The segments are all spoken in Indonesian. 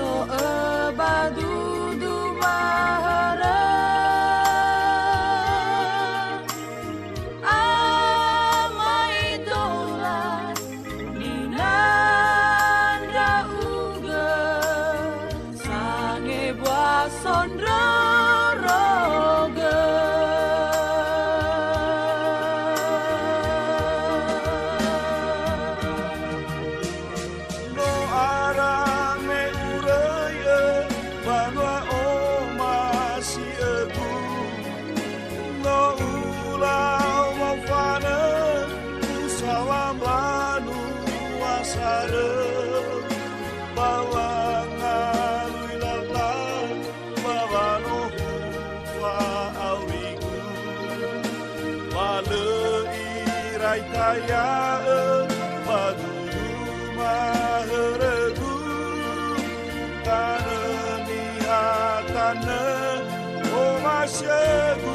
So abadudu mahara amai dola ninanda uga sange bua sondra roga no ara Banua o masi egu no ulau mafana usalam lanu wasara bawangan wilalan bawano huwa awigu wale irai kaya badu maheregu tanah oh masyegu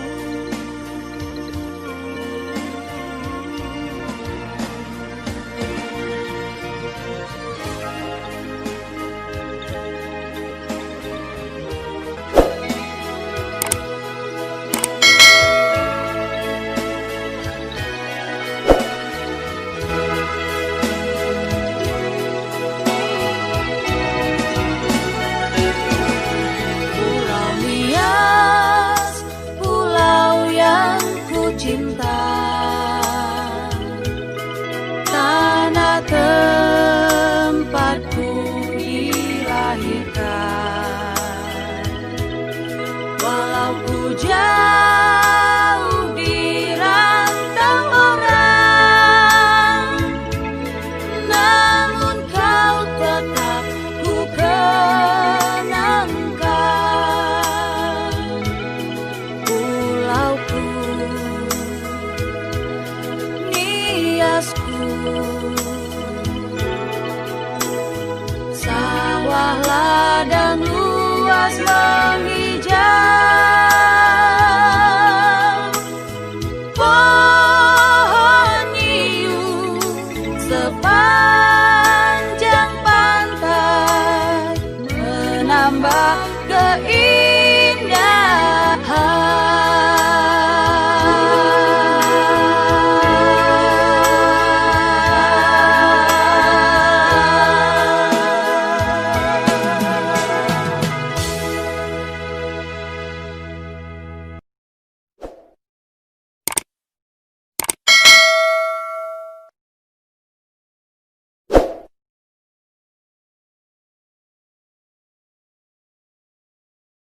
cinta tanah tempatku dilahirkan walau ku jauh di rantau orang namun kau tetap ku kenangkan pulauku sawah ladang luas menghijau pohon hiu sepanjang pantai menambah